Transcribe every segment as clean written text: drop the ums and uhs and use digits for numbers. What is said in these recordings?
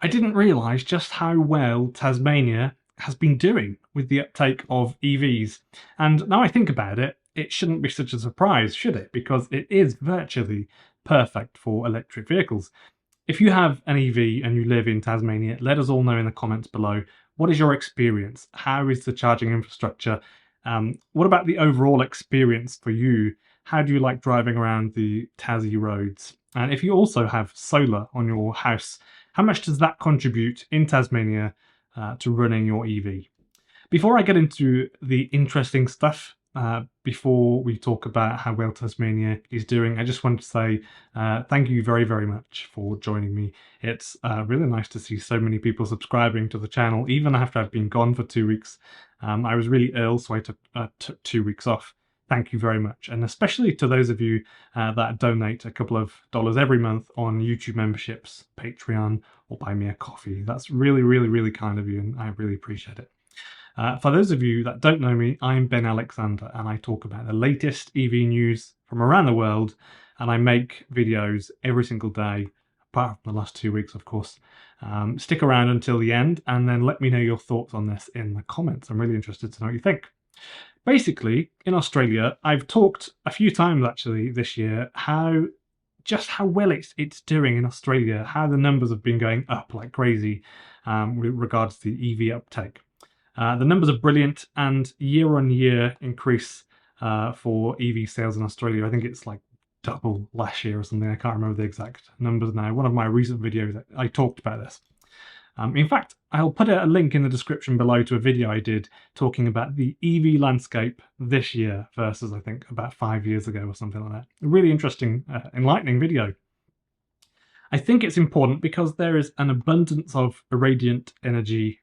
I didn't realise just how well Tasmania has been doing with the uptake of EVs. And now I think about it, it shouldn't be such a surprise, should it? Because it is virtually perfect for electric vehicles. If you have an EV and you live in Tasmania, let us all know in the comments below. What is your experience? How is the charging infrastructure? What about the overall experience for you? How do you like driving around the Tassie roads? And if you also have solar on your house, how much does that contribute in Tasmania to running your EV? Before I get into the interesting stuff, before we talk about how well Tasmania is doing, I just want to say thank you very, very much for joining me. It's really nice to see so many people subscribing to the channel, even after I've been gone for 2 weeks. I was really ill, so I took 2 weeks off. Thank you very much. And especially to those of you that donate a couple of dollars every month on YouTube memberships, Patreon, or buy me a coffee. That's really, really, really kind of you, and I really appreciate it. For those of you that don't know me, I'm Ben Alexander, and I talk about the latest EV news from around the world, and I make videos every single day, apart from the last 2 weeks, of course. Stick around until the end, and then let me know your thoughts on this in the comments. I'm really interested to know what you think. Basically, in Australia, I've talked a few times actually this year just how well it's doing in Australia, how the numbers have been going up like crazy with regards to the EV uptake. The numbers are brilliant, and year-on-year increase for EV sales in Australia. I think it's like double last year or something. I can't remember the exact numbers now. One of my recent videos, I talked about this. In fact, I'll put a link in the description below to a video I did talking about the EV landscape this year versus, I think, about 5 years ago or something like that. A really interesting, enlightening video. I think it's important because there is an abundance of irradiant energy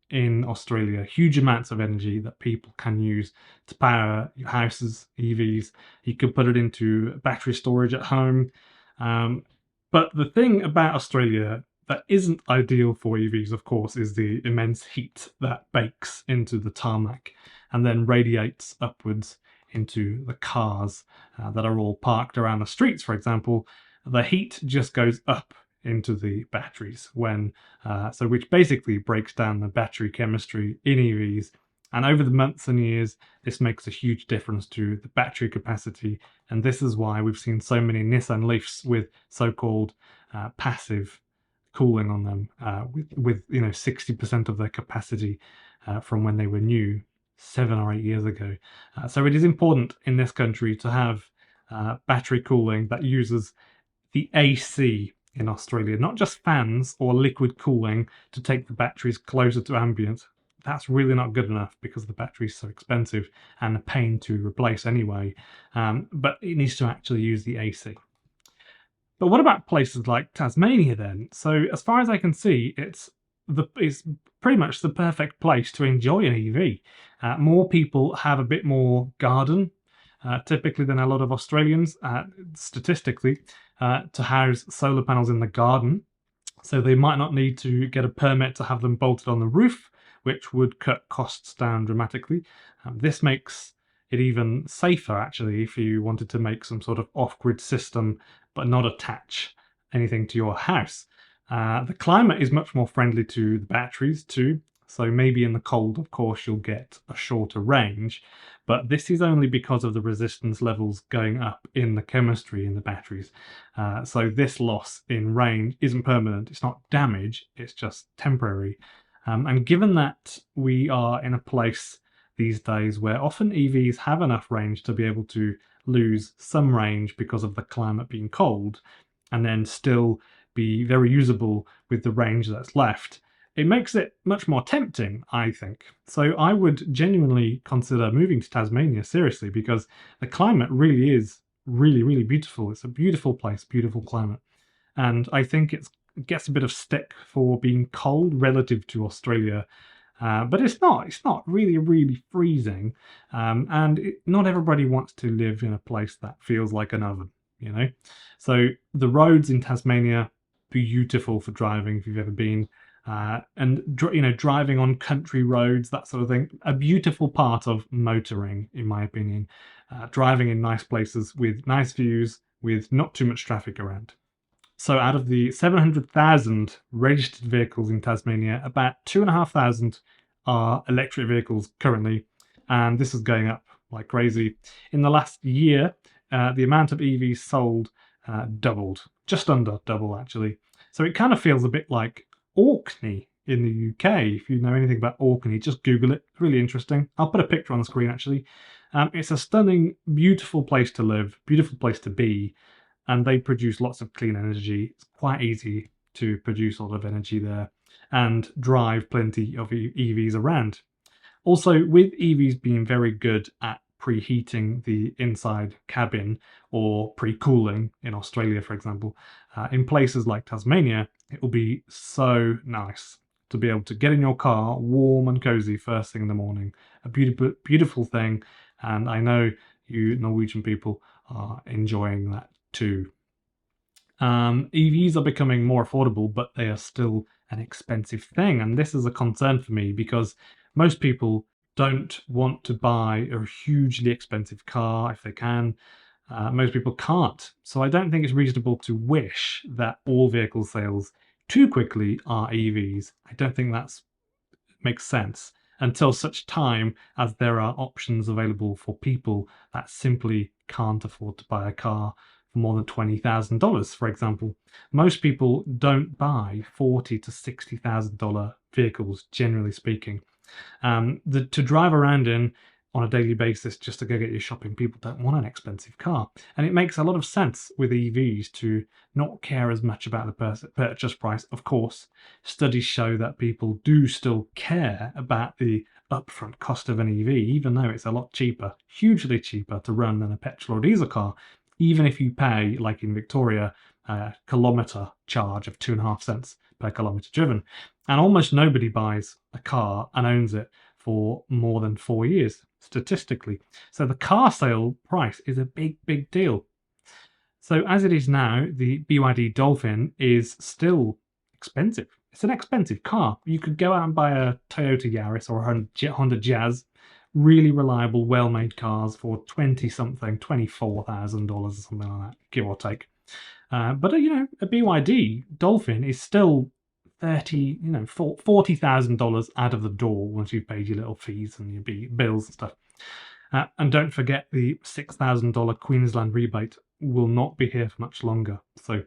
in Australia, huge amounts of energy that people can use to power your houses, EVs. You could put it into battery storage at home. But the thing about Australia that isn't ideal for EVs, of course, is the immense heat that bakes into the tarmac and then radiates upwards into the cars that are all parked around the streets, for example. The heat just goes up into the batteries which basically breaks down the battery chemistry in EVs. And over the months and years, this makes a huge difference to the battery capacity. And this is why we've seen so many Nissan Leafs with so-called passive cooling on them, with 60% of their capacity from when they were new 7 or 8 years ago. So it is important in this country to have battery cooling that uses the AC in Australia, not just fans or liquid cooling to take the batteries closer to ambient. That's really not good enough because the battery is so expensive and a pain to replace anyway. But it needs to actually use the AC. But what about places like Tasmania then? So as far as I can see, it's pretty much the perfect place to enjoy an EV. More people have a bit more garden, typically than a lot of Australians, statistically, to house solar panels in the garden. So they might not need to get a permit to have them bolted on the roof, which would cut costs down dramatically. This makes it even safer, actually, if you wanted to make some sort of off-grid system but not attach anything to your house. The climate is much more friendly to the batteries too. So maybe in the cold, of course, you'll get a shorter range, but this is only because of the resistance levels going up in the chemistry in the batteries. So this loss in range isn't permanent. It's not damage, it's just temporary. And given that we are in a place these days where often EVs have enough range to be able to lose some range because of the climate being cold, and then still be very usable with the range that's left, it makes it much more tempting, I think. So I would genuinely consider moving to Tasmania, seriously, because the climate really is really, really beautiful. It's a beautiful place, beautiful climate. And I think it gets a bit of stick for being cold relative to Australia. But it's not really, really freezing. Not everybody wants to live in a place that feels like an oven, So the roads in Tasmania, beautiful for driving if you've ever been. Driving on country roads, that sort of thing, a beautiful part of motoring, in my opinion. Driving in nice places with nice views, with not too much traffic around. So out of the 700,000 registered vehicles in Tasmania, about 2,500 are electric vehicles currently, and this is going up like crazy. In the last year, the amount of EVs sold doubled, just under double actually. So it kind of feels a bit like Orkney in the UK. If you know anything about Orkney, just Google it. It's really interesting. I'll put a picture on the screen actually. It's a stunning, beautiful place to live, beautiful place to be, and they produce lots of clean energy. It's quite easy to produce a lot of energy there and drive plenty of EVs around. Also, with EVs being very good at preheating the inside cabin or pre-cooling in Australia, for example, in places like Tasmania, it will be so nice to be able to get in your car warm and cozy first thing in the morning. A beautiful, beautiful thing, and I know you Norwegian people are enjoying that too. EVs are becoming more affordable, but they are still an expensive thing, and this is a concern for me because most people don't want to buy a hugely expensive car if they can. Most people can't. So I don't think it's reasonable to wish that all vehicle sales too quickly are EVs. I don't think that makes sense until such time as there are options available for people that simply can't afford to buy a car for more than $20,000, for example. Most people don't buy $40,000 to $60,000 vehicles, generally speaking. To drive around in on a daily basis just to go get your shopping, people don't want an expensive car. And it makes a lot of sense with EVs to not care as much about the purchase price. Of course, studies show that people do still care about the upfront cost of an EV, even though it's a lot cheaper, hugely cheaper to run than a petrol or diesel car. Even if you pay, like in Victoria, a kilometre charge of 2.5 cents per kilometre driven. And almost nobody buys a car and owns it for more than 4 years, statistically. So the car sale price is a big, big deal. So as it is now, the BYD Dolphin is still expensive. It's an expensive car. You could go out and buy a Toyota Yaris or a Honda Jazz, really reliable, well-made cars for 20-something, $24,000 or something like that, give or take. But a BYD Dolphin is still $40,000 out of the door once you've paid your little fees and your bills and stuff. And don't forget the $6,000 Queensland rebate will not be here for much longer. So,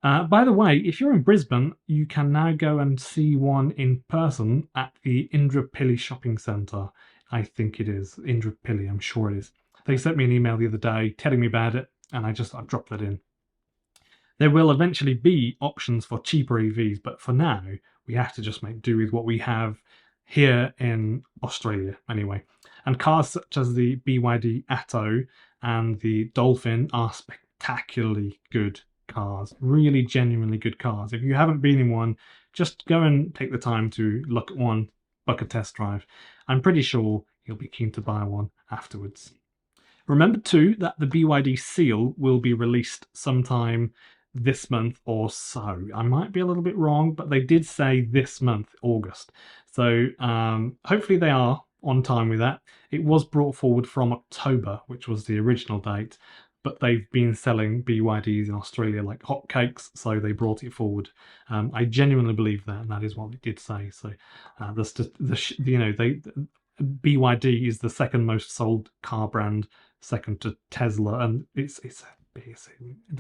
by the way, if you're in Brisbane, you can now go and see one in person at the Indooroopilly Shopping Centre. I think it is Indooroopilly, I'm sure it is. They sent me an email the other day telling me about it, and I dropped that in. There will eventually be options for cheaper EVs, but for now, we have to just make do with what we have here in Australia anyway. And cars such as the BYD Atto and the Dolphin are spectacularly good cars, really genuinely good cars. If you haven't been in one, just go and take the time to look at one, book a test drive. I'm pretty sure you'll be keen to buy one afterwards. Remember too that the BYD Seal will be released sometime this month or so. I might be a little bit wrong, but they did say this month, August. So hopefully they are on time with that. It was brought forward from October, which was the original date, but they've been selling BYDs in Australia like hotcakes, so they brought it forward. I genuinely believe that, and that is what it did say. So BYD is the second most sold car brand, second to Tesla, and they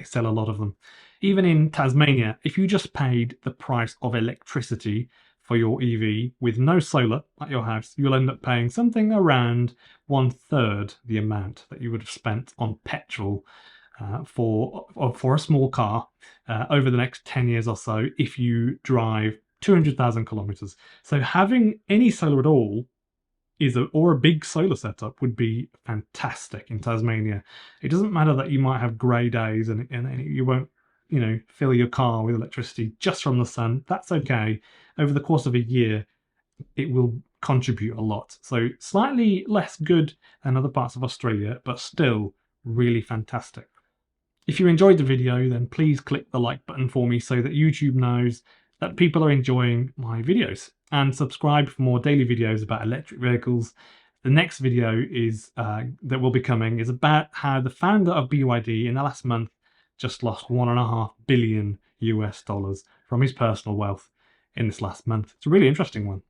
sell a lot of them. Even in Tasmania, if you just paid the price of electricity for your EV with no solar at your house, you'll end up paying something around 1/3 the amount that you would have spent on petrol for a small car over the next 10 years or so if you drive 200,000 kilometers. So having any solar at all or a big solar setup would be fantastic in Tasmania. It doesn't matter that you might have grey days and you won't, fill your car with electricity just from the sun. That's okay. Over the course of a year, it will contribute a lot. So slightly less good than other parts of Australia, but still really fantastic. If you enjoyed the video, then please click the like button for me so that YouTube knows that people are enjoying my videos, and subscribe for more daily videos about electric vehicles. The next video that will be coming is about how the founder of BYD in the last month just lost 1.5 billion US dollars from his personal wealth in this last month. It's a really interesting one.